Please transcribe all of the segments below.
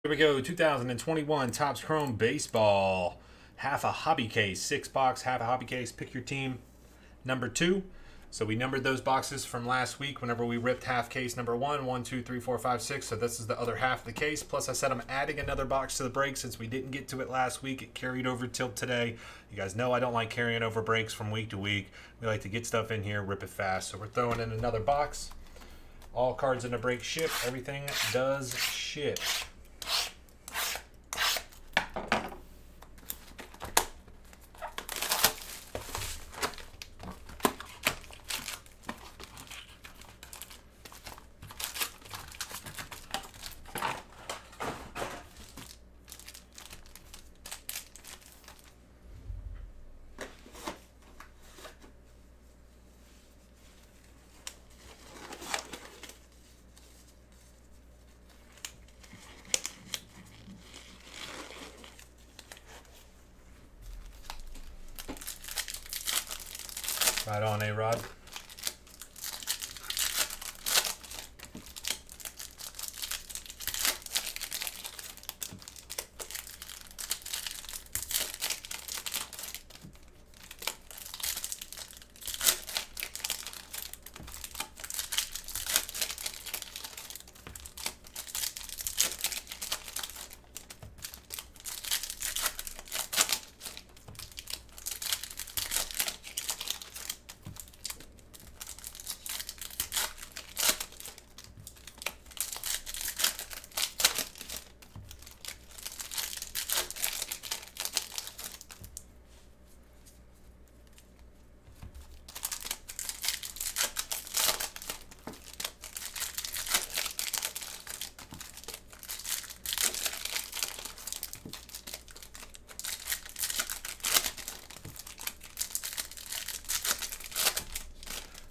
Here we go, 2021 Topps Chrome Baseball. Half a hobby case, 6-box, half a hobby case. Pick your team, number 2. So we numbered those boxes from last week whenever we ripped half case number 1, 1, 2, 3, 4, 5, 6. So this is the other half of the case. Plus I said I'm adding another box to the break since we didn't get to it last week. It carried over till today. You guys know I don't like carrying over breaks from week to week. We like to get stuff in here, rip it fast. So we're throwing in another box. All cards in the break ship. Everything does ship. Right on, A-Rod.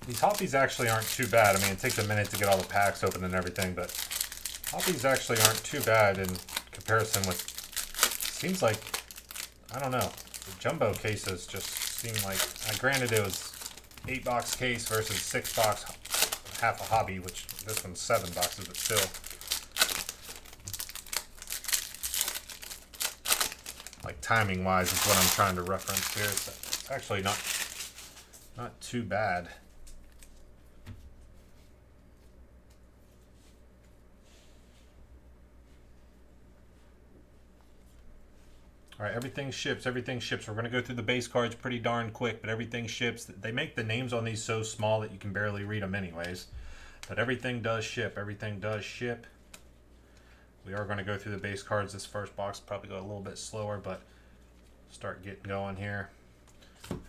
These Hoppies actually aren't too bad. I mean, it takes a minute to get all the packs open and everything, but Hoppies actually aren't too bad in comparison with, seems like, I don't know, the jumbo cases just seem like, granted it was 8-box case versus 6-box half a hobby, which this one's 7 boxes, but still. Like timing wise is what I'm trying to reference here. So it's actually not too bad. All right, everything ships, everything ships. We're going to go through the base cards pretty darn quick, but everything ships. They make the names on these so small that you can barely read them anyways. But everything does ship, everything does ship. We are going to go through the base cards. This first box probably go a little bit slower, but start getting going here.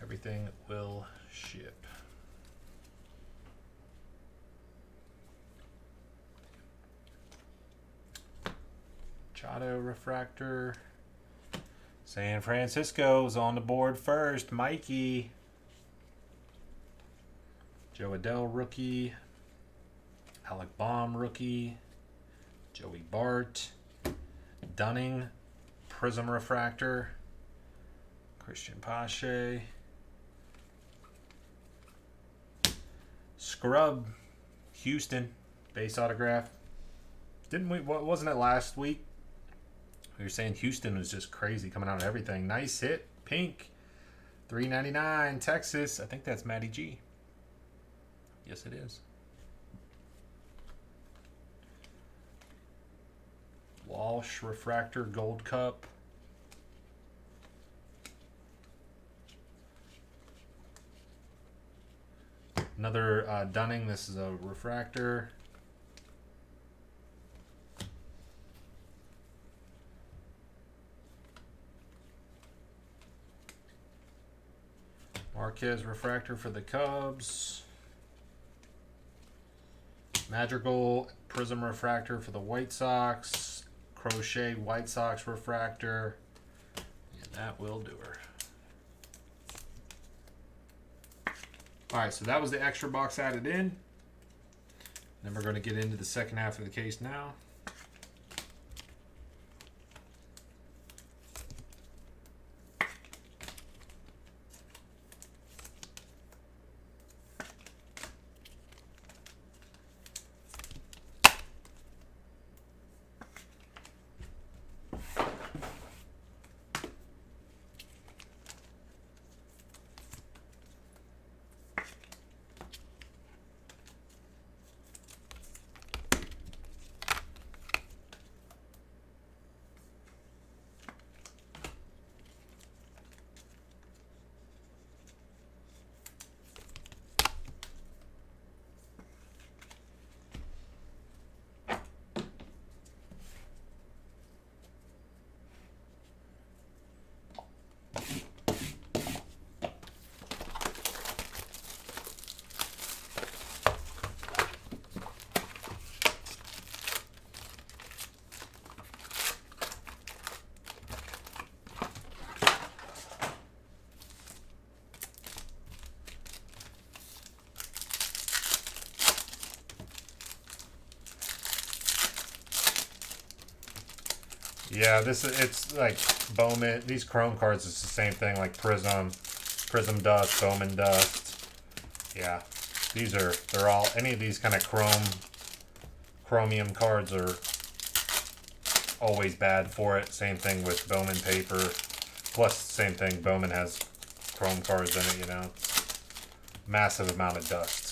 Everything will ship. Machado refractor. San Francisco's on the board first. Mikey. Joe Adell rookie. Alec Baum rookie. Joey Bart. Dunning prism refractor. Christian Pache. Scrub Houston base autograph. Didn't we? Wasn't it last week? We were saying Houston was just crazy coming out of everything. Nice hit. Pink. $3.99. Texas. I think that's Matty G. Yes, it is. Walsh refractor gold cup. Another Dunning. This is a refractor. Marquez refractor for the Cubs. Madrigal prism refractor for the White Sox. Crochet White Sox refractor. And that will do her. Alright, so that was the extra box added in. Then we're going to get into the second half of the case now. Yeah, it's like Bowman. These Chrome cards is the same thing, like Prism Dust, Bowman Dust. Yeah, they're all, any of these kind of chromium cards are always bad for it. Same thing with Bowman paper. Plus, same thing, Bowman has chrome cards in it, you know. Massive amount of dust.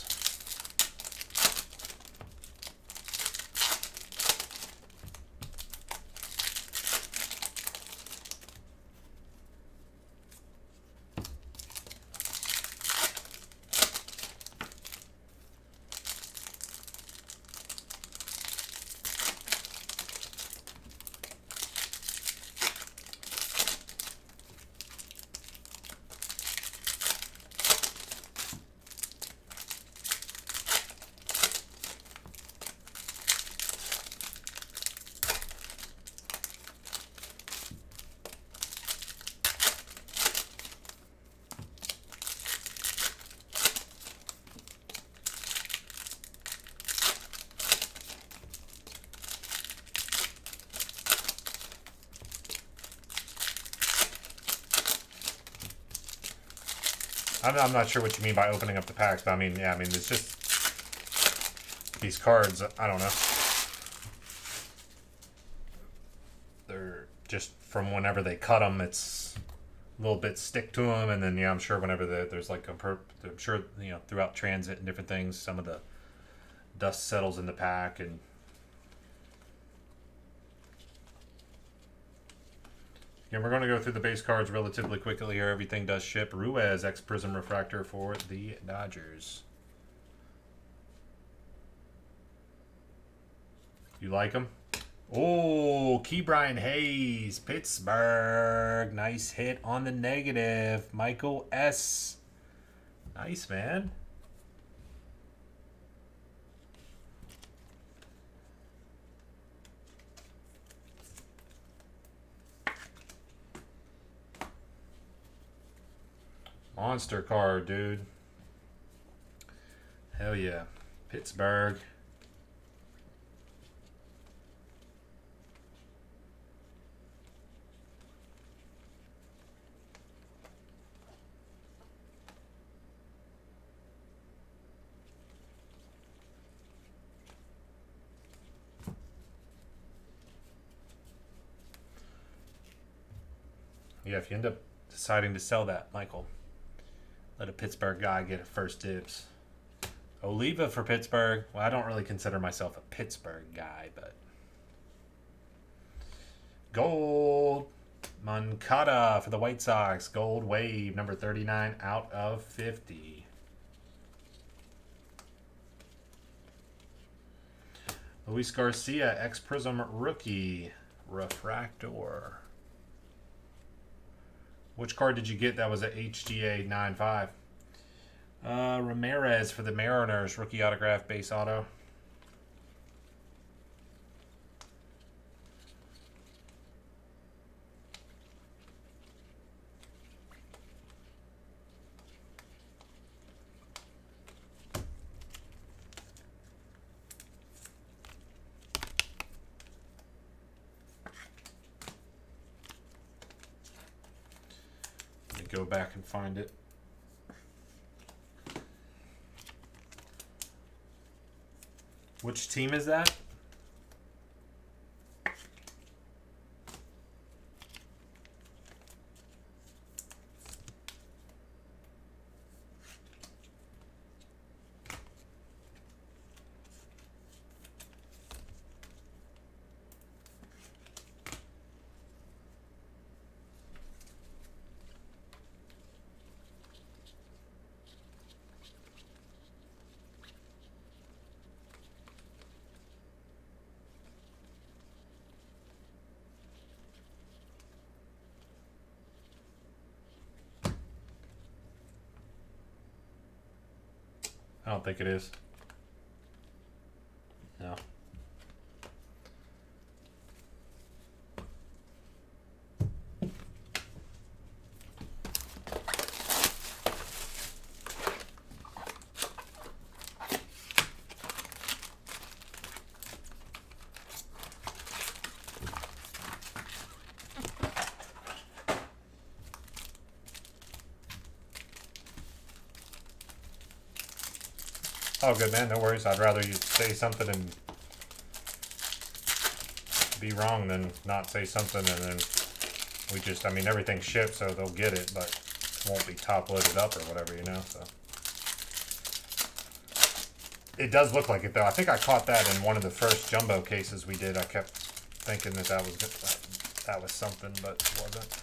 I'm not sure what you mean by opening up the packs, but I mean, yeah, I mean, it's just these cards, I don't know. They're just from whenever they cut them, it's a little bit stick to them, and then, yeah, I'm sure whenever there's like I'm sure, you know, throughout transit and different things, some of the dust settles in the pack, and and we're going to go through the base cards relatively quickly here. Everything does ship. Ruiz, X Prism Refractor for the Dodgers. You like them? Oh, Ke'Bryan Hayes, Pittsburgh. Nice hit on the negative. Michael S. Nice, man. Monster card, dude. Hell yeah. Pittsburgh. Yeah, if you end up deciding to sell that, Michael, let a Pittsburgh guy get a first dibs. Oliva for Pittsburgh. Well, I don't really consider myself a Pittsburgh guy, but... Gold. Moncada for the White Sox. Gold Wave, number 39 out of 50. Luis Garcia, X Prism Rookie. Refractor. Which card did you get that was a HGA 9.5? Ramirez for the Mariners, rookie autograph base auto. Let me go back and find it. Which team is that? I don't think it is. No. Oh, good, man. No worries. I'd rather you say something and be wrong than not say something and then we just, I mean, everything's shipped, so they'll get it, but it won't be top loaded up or whatever, you know, so. It does look like it, though. I think I caught that in one of the first jumbo cases we did. I kept thinking that that was something, but it wasn't.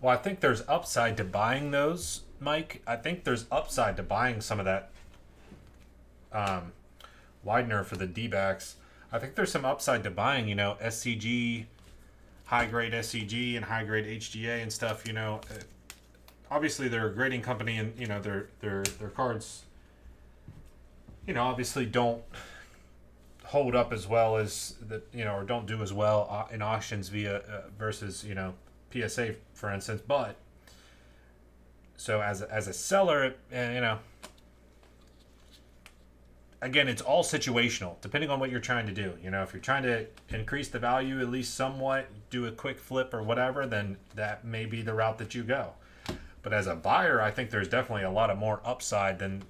Well, I think there's upside to buying those, Mike. I think there's upside to buying some of that Widener for the D-backs. I think there's some upside to buying, you know, SCG, high-grade SCG and high-grade HGA and stuff, you know. Obviously, they're a grading company and, you know, their cards, you know, obviously don't hold up as well as, you know, or don't do as well in auctions via versus, you know, PSA, for instance, but so as a seller, you know, again, it's all situational, depending on what you're trying to do. You know, if you're trying to increase the value at least somewhat, do a quick flip or whatever, then that may be the route that you go. But as a buyer, I think there's definitely a lot of more upside than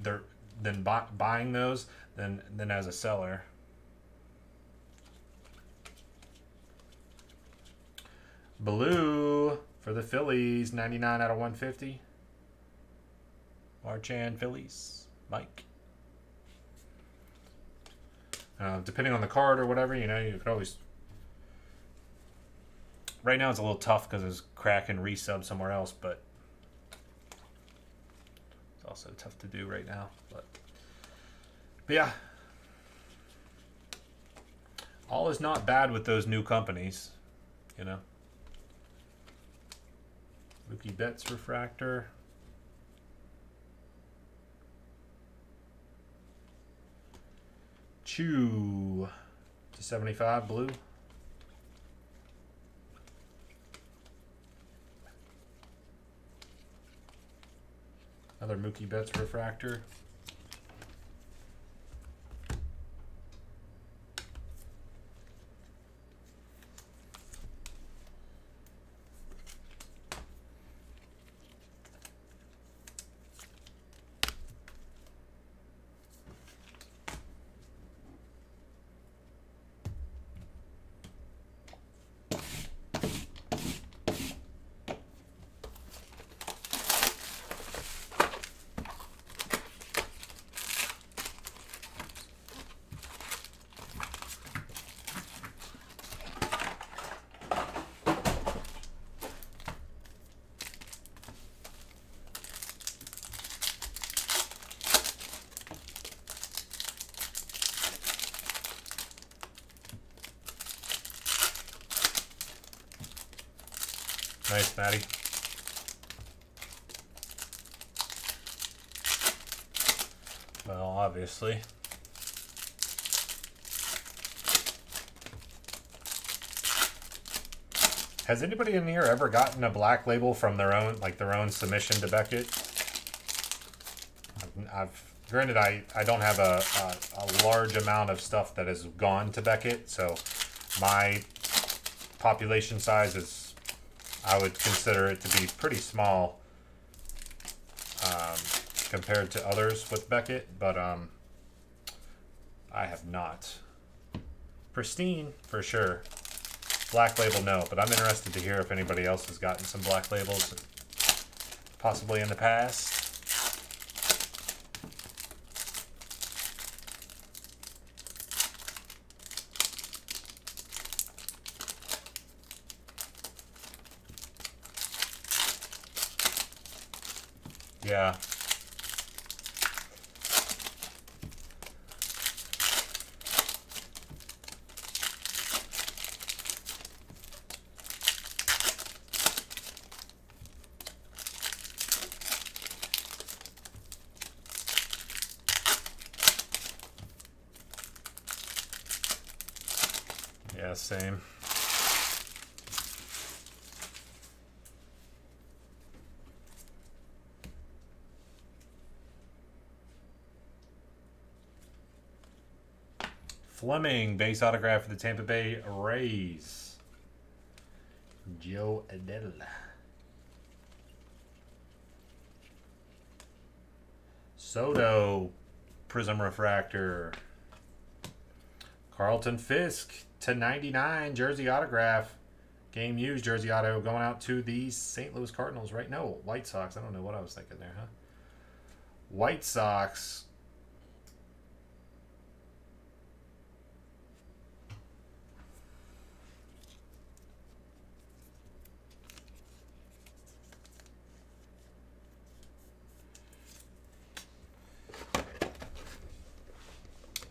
buying those than as a seller. Blue for the Phillies, 99 out of 150. Marchand Phillies, Mike. Depending on the card or whatever, you know, you could always. Right now it's a little tough because it's crack and resub somewhere else, but it's also tough to do right now. But yeah, all is not bad with those new companies, you know. Mookie Betts refractor. Chew to 75 blue. Another Mookie Betts refractor. Nice, Matty. Well, obviously. Has anybody in here ever gotten a black label from their own, like their own submission to Beckett? Granted, I don't have a large amount of stuff that has gone to Beckett, so my population size is, I would consider it to be pretty small compared to others with Beckett, but I have not. Pristine, for sure. Black label, no, but I'm interested to hear if anybody else has gotten some black labels, possibly in the past. Yeah. Yeah, same. Fleming, base autograph for the Tampa Bay Rays. Joe Adele. Soto, prism refractor. Carlton Fisk /99 jersey autograph. Game used jersey auto going out to the St. Louis Cardinals, right? No, White Sox. I don't know what I was thinking there, huh? White Sox.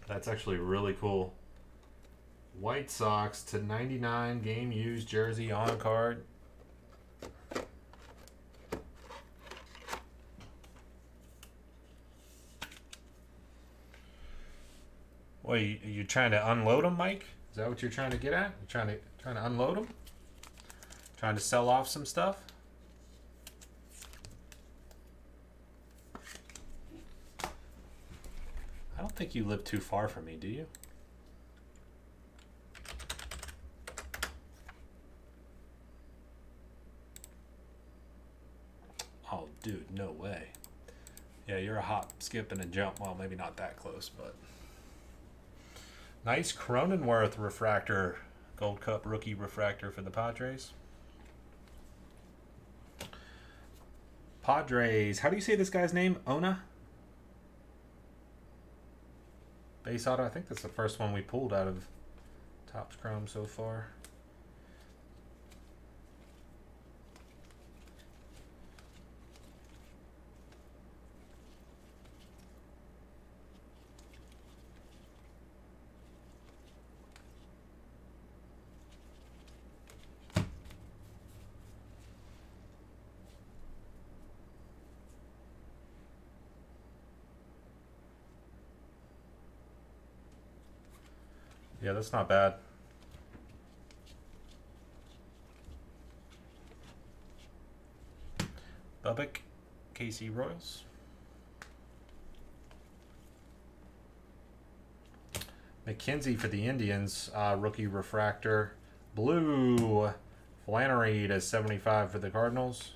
That's actually really cool. White Sox /99 game used jersey on card. Well, you trying to unload them, Mike? Is that what you're trying to get at? You trying to unload them? Trying to sell off some stuff? I don't think you live too far from me, do you? Oh, dude, no way. Yeah, you're a hop, skip, and a jump. Well, maybe not that close, but... Nice Cronenworth refractor. Gold Cup rookie refractor for the Padres. Padres. How do you say this guy's name? Ona? Base auto. I think that's the first one we pulled out of Topps Chrome so far. Yeah, that's not bad. Bubbick, KC Royals. McKenzie for the Indians, rookie refractor. Blue, Flannery /75 for the Cardinals.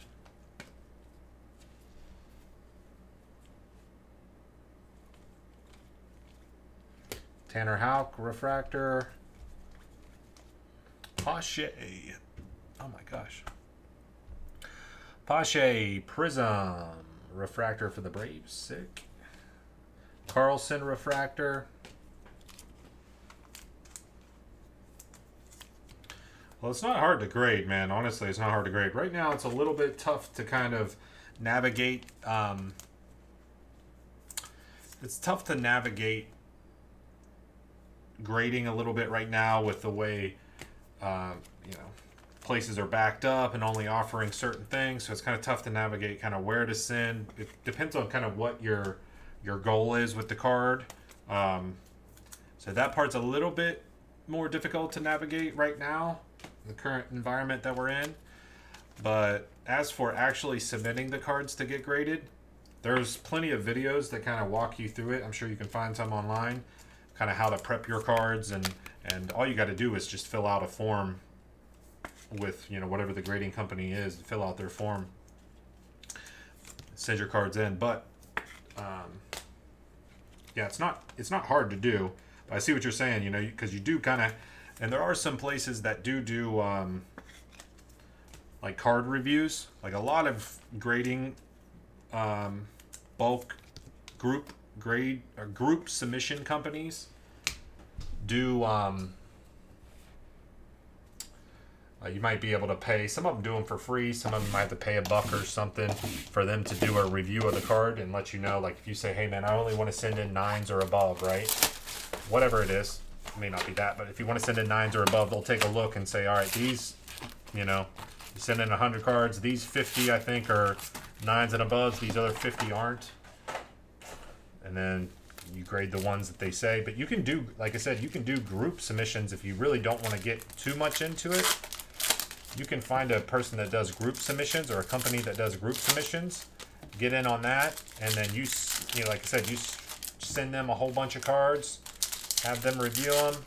Tanner Houck, refractor. Pache. Oh my gosh. Pache, prism, refractor for the Braves. Sick. Carlson, refractor. Well, it's not hard to grade, man. Honestly, it's not hard to grade. Right now, it's a little bit tough to kind of navigate. It's tough to navigate grading a little bit right now with the way, you know, places are backed up and only offering certain things. So it's kind of tough to navigate kind of where to send. It depends on kind of what your goal is with the card. So that part's a little bit more difficult to navigate right now, the current environment that we're in. But as for actually submitting the cards to get graded, there's plenty of videos that kind of walk you through it. I'm sure you can find some online, kind of how to prep your cards, and all you got to do is just fill out a form with, you know, whatever the grading company is. Fill out their form, send your cards in. But yeah, it's not hard to do. But I see what you're saying, you know, because you do kind of, and there are some places that do like card reviews, like a lot of grading, bulk group grade or group submission companies do. You might be able to pay. Some of them do them for free. Some of them might have to pay $1 or something for them to do a review of the card and let you know. Like if you say, "Hey man, I only want to send in 9s or above," right? Whatever it is, it may not be that, but if you want to send in 9s or above, they'll take a look and say, "All right, these, you know, you send in 100 cards. These 50, I think, are 9s and above. These other 50 aren't." And then you grade the ones that they say. But you can do, like I said, you can do group submissions if you really don't want to get too much into it. You can find a person that does group submissions or a company that does group submissions. Get in on that, and then you know, like I said, you send them a whole bunch of cards, have them review them.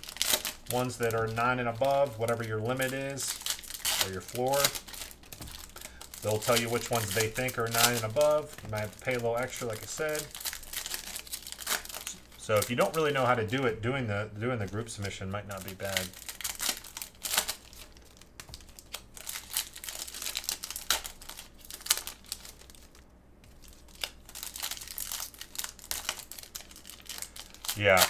Ones that are 9 and above, whatever your limit is, or your floor. They'll tell you which ones they think are 9 and above. You might have to pay a little extra, like I said. So if you don't really know how to do it, doing the group submission might not be bad. Yeah.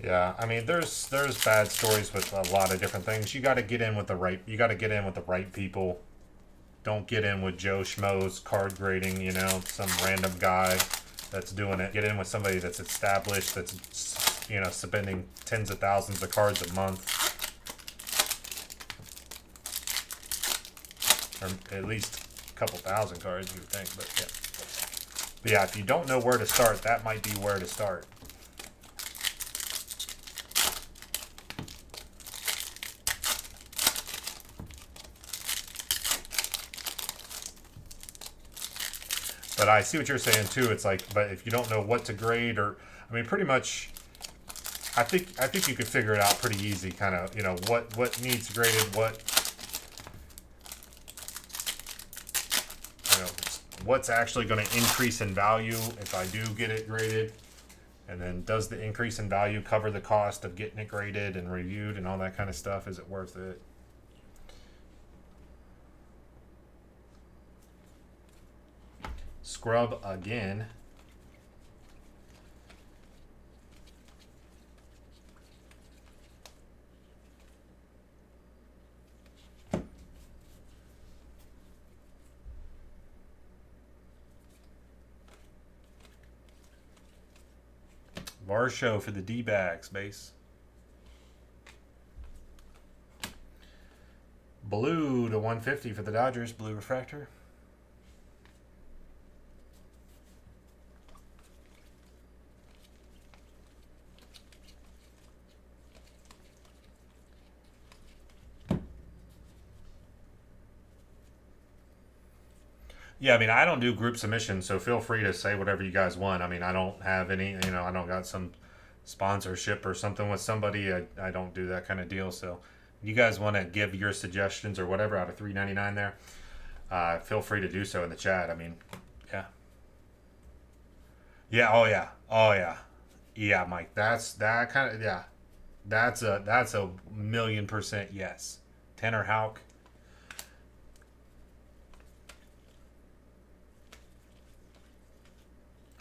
Yeah, I mean, there's bad stories with a lot of different things. You got to get in with the right. You got to get in with the right people. Don't get in with Joe Schmo's card grading. You know, some random guy that's doing it. Get in with somebody that's established. That's, you know, spending tens of thousands of cards a month, or at least a couple thousand cards, you would think. But yeah, but yeah, if you don't know where to start, that might be where to start. But I see what you're saying too. It's like, but if you don't know what to grade, or I mean, pretty much, I think you could figure it out pretty easy. Kind of, you know, what needs graded, what, you know, what's actually going to increase in value if I do get it graded, and then does the increase in value cover the cost of getting it graded and reviewed and all that kind of stuff? Is it worth it? Scrub again. Varsho for the D-backs, base. Blue to 150 for the Dodgers, blue refractor. Yeah, I mean, I don't do group submissions, so feel free to say whatever you guys want. I mean, I don't have any, you know, I don't got some sponsorship or something with somebody. I don't do that kind of deal. So if you guys want to give your suggestions or whatever out of $3.99 there, feel free to do so in the chat. I mean, yeah. Yeah, oh yeah. Oh yeah. Yeah, Mike. That's that kind of, yeah. That's a 1,000,000% yes. Tanner Houck.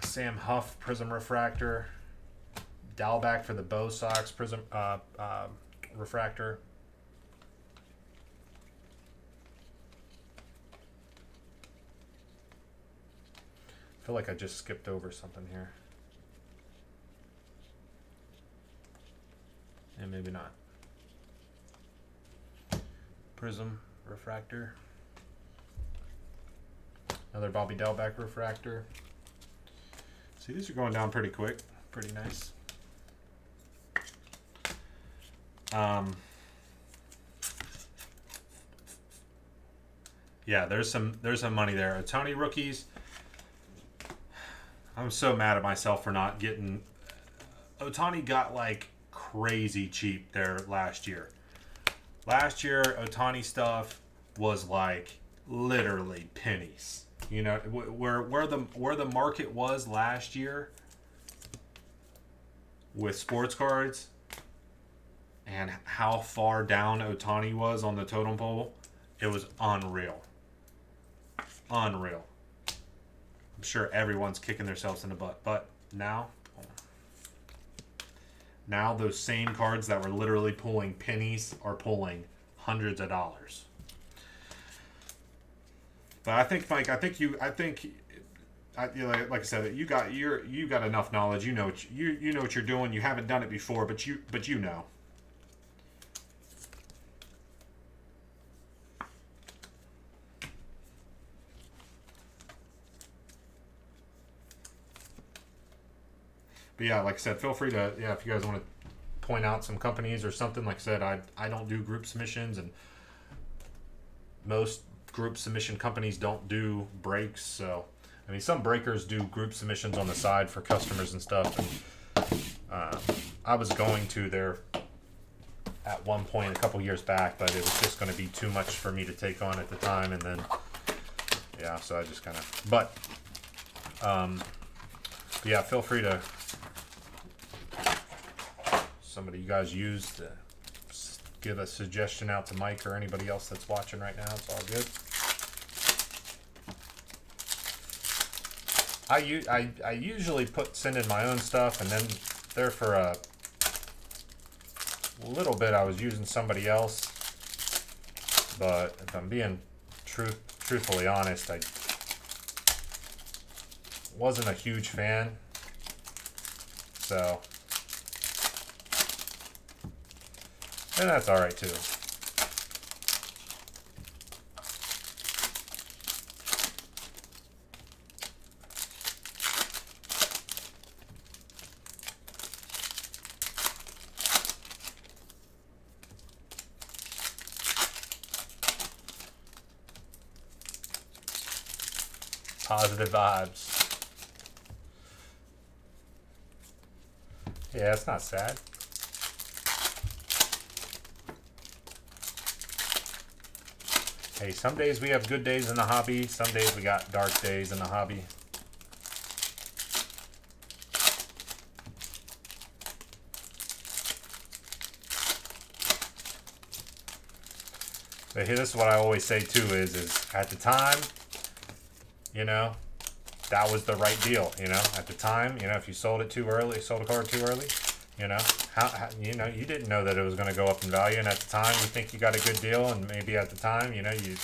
Sam Huff Prism Refractor. Dalback for the Bo Sox Prism Refractor. I feel like I just skipped over something here. And maybe not. Prism Refractor. Another Bobby Dalback Refractor. See, these are going down pretty quick. Pretty nice. Yeah, there's some money there. Ohtani rookies. I'm so mad at myself for not getting. Ohtani got like crazy cheap there last year. Last year, Ohtani stuff was like literally pennies. You know where the market was last year with sports cards, and how far down Ohtani was on the totem pole. It was unreal. Unreal. I'm sure everyone's kicking themselves in the butt. But now those same cards that were literally pulling pennies are pulling hundreds of dollars. But I think, Mike, like I said, you got enough knowledge. You know what you're doing. You haven't done it before, but you know. But yeah, like I said, feel free to, if you guys want to point out some companies or something. Like I said, I don't do group submissions, and most group submission companies don't do breaks. So, I mean, some breakers do group submissions on the side for customers and stuff. And I was going to there at one point a couple years back, but it was just going to be too much for me to take on at the time. And then, yeah, so I just kind of, but yeah, feel free to, somebody you guys use to give a suggestion out to Mike or anybody else that's watching right now. It's all good. I usually send in my own stuff, and then there for a little bit I was using somebody else. But if I'm being truthfully honest, I wasn't a huge fan. So, and that's all right too. Positive vibes. Yeah, it's not sad. Hey, some days we have good days in the hobby. Some days we got dark days in the hobby. But here, this is what I always say too: is at the time, you know, that was the right deal. You know, at the time, you know, if you sold it too early, sold a card too early, you know, how you know, you didn't know that it was going to go up in value, and at the time, you think you got a good deal, and maybe at the time, you know, you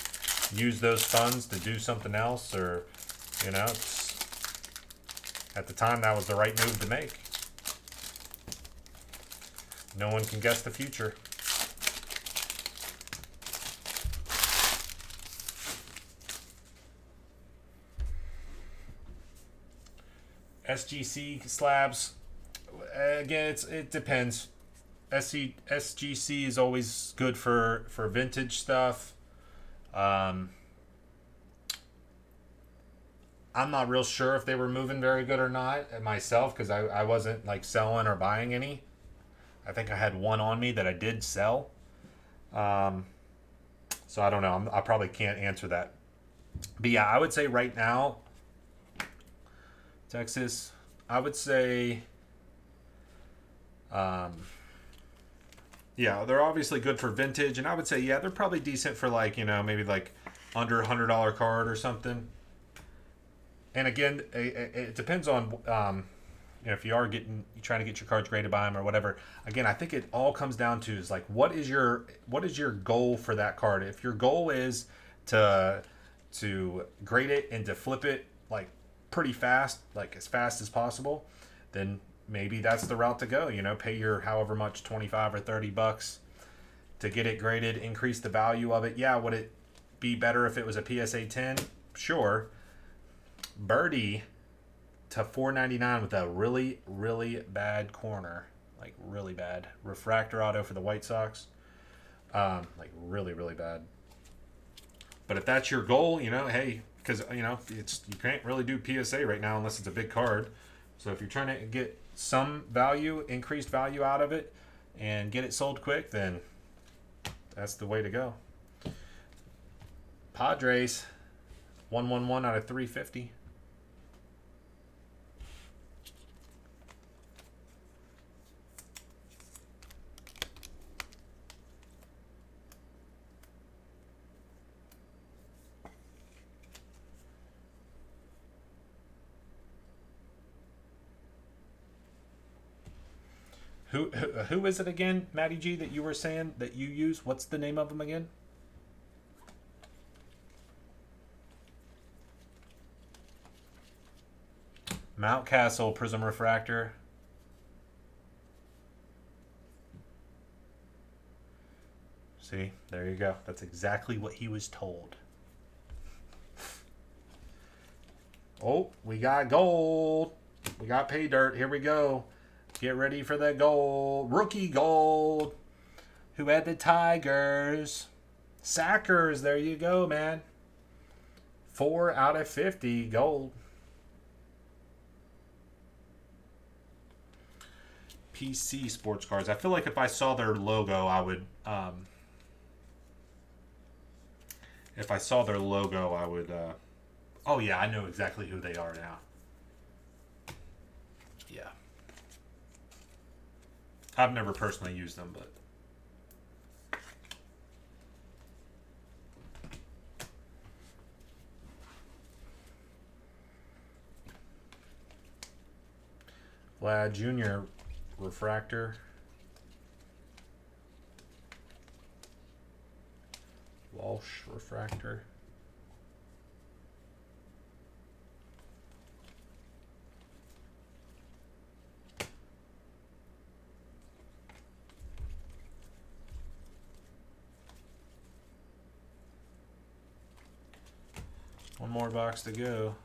use those funds to do something else, or, you know, at the time, that was the right move to make. No one can guess the future. SGC slabs, again, it depends. SGC is always good for vintage stuff. I'm not real sure if they were moving very good or not myself, because I wasn't like selling or buying any. I think I had one on me that I did sell. So I don't know. I probably can't answer that. But yeah, I would say right now, Texas, I would say, yeah, they're obviously good for vintage, and I would say, yeah, they're probably decent for, like, you know, maybe like under $100 card or something. And again, it depends on, you know, if you are trying to get your cards graded by them or whatever. Again, I think it all comes down to is like, what is your goal for that card? If your goal is to grade it and to flip it like pretty fast, like as fast as possible, then maybe that's the route to go. You know, pay your however much, 25 or 30 bucks to get it graded, increase the value of it. Yeah, would it be better if it was a PSA 10? Sure. Birdie to $4.99 with a really, really bad corner. like really bad. Refractor auto for the White Sox, like really, really bad. But if that's your goal, you know, hey, because you know you can't really do PSA right now unless it's a big card. So if you're trying to get some value, increased value out of it, and get it sold quick, then that's the way to go. Padres, 111 out of 350. Who is it again, Matty G, that you were saying that you use? What's the name of them again? Mountcastle Prism Refractor. See, there you go. That's exactly what he was told. Oh, we got gold. We got pay dirt. Here we go. Get ready for the gold. Rookie gold. Who had the Tigers? Sackers. There you go, man. 4 out of 50 gold. PC Sports Cards. I feel like if I saw their logo, I would... if I saw their logo, I would... oh, yeah, I know exactly who they are now. Yeah. I've never personally used them, but... Vlad Jr. Refractor. Walsh Refractor. One more box to go.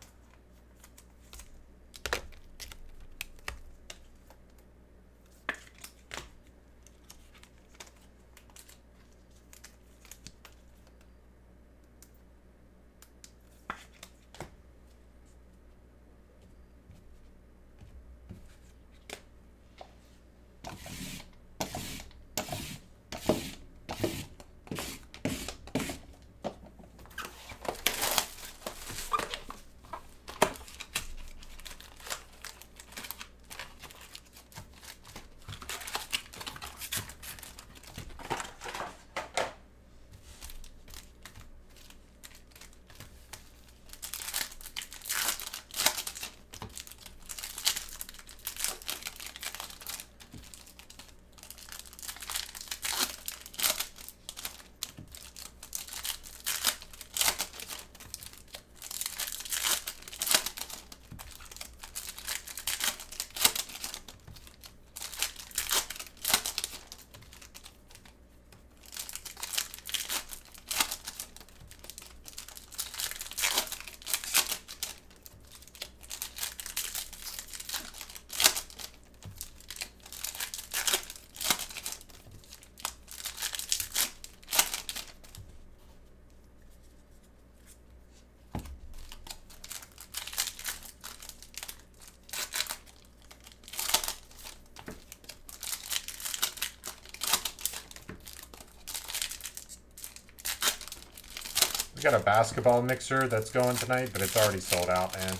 We got a basketball mixer that's going tonight, but it's already sold out, man.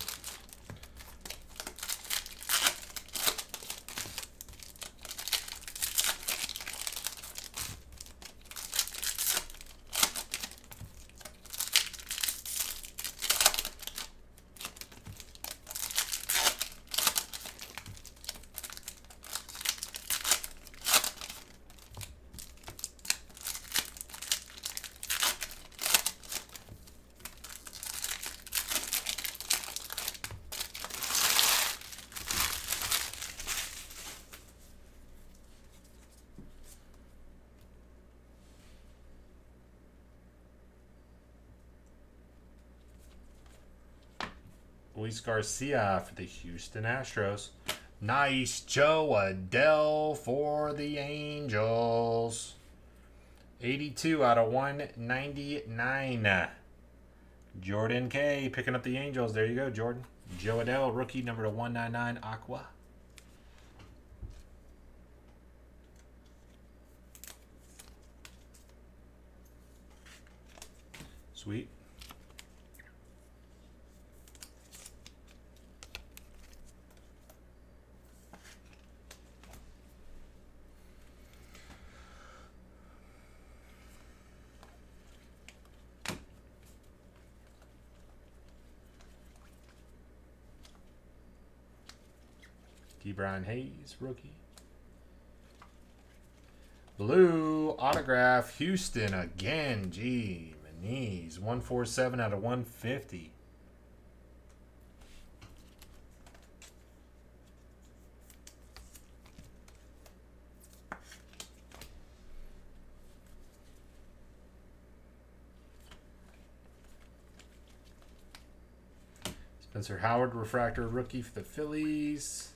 Luis Garcia for the Houston Astros. Nice Joe Adele for the Angels. 82 out of 199. Jordan K picking up the Angels. There you go, Jordan. Joe Adele, rookie, number to 199, Aqua. Sweet. Brian Hayes, rookie. Blue autograph, Houston again. Gee, my knees. 147 out of 150. Spencer Howard, refractor, rookie for the Phillies.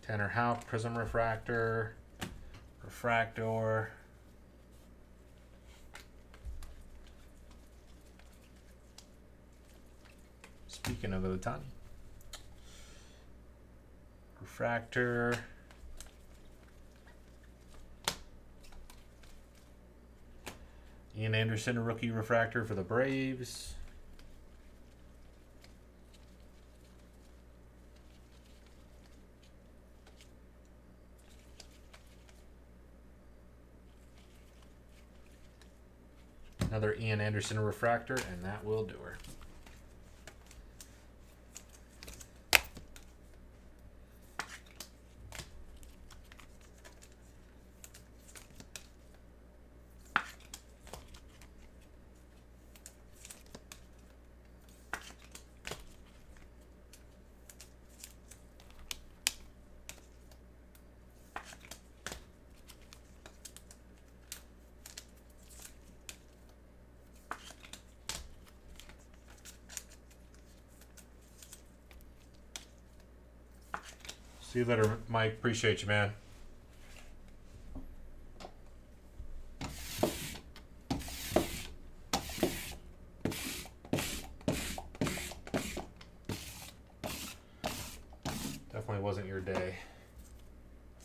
Tanner Houck, Prism Refractor, Refractor. Speaking of Otani. Refractor. Ian Anderson, rookie refractor for the Braves. Another Ian Anderson refractor, and that will do her. See you later, Mike. Appreciate you, man. Definitely wasn't your day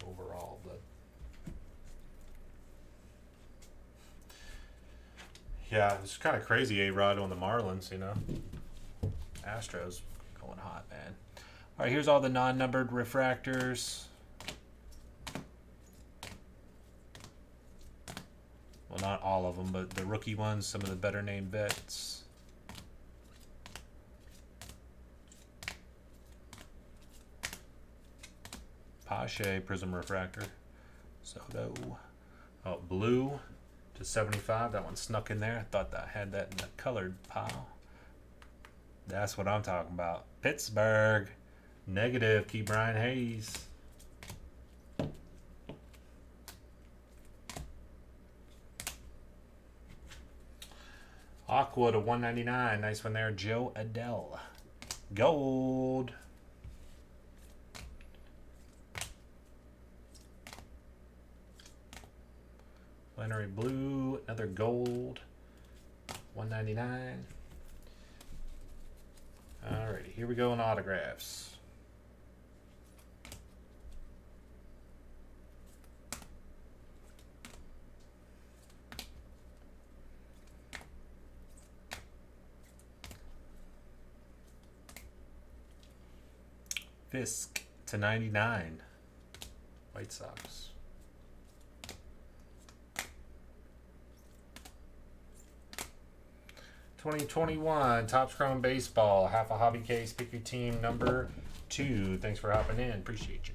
overall, but yeah, it's kind of crazy, A-Rod on the Marlins, you know. Astros going hot, man. All right, here's all the non-numbered refractors. Well, not all of them, but the rookie ones, some of the better named bets. Pache, Prism Refractor. Soto. Oh, blue to 75. That one snuck in there. I thought I had that in the colored pile. That's what I'm talking about. Pittsburgh. Negative, Key Brian Hayes. Aqua to 199. Nice one there, Joe Adele. Gold. Plenary blue, another gold. 199. Alrighty, here we go in autographs. Fisk to 99. White Sox. '21 Topps Chrome Baseball. Half a hobby case. Pick your team number 2. Thanks for hopping in. Appreciate you.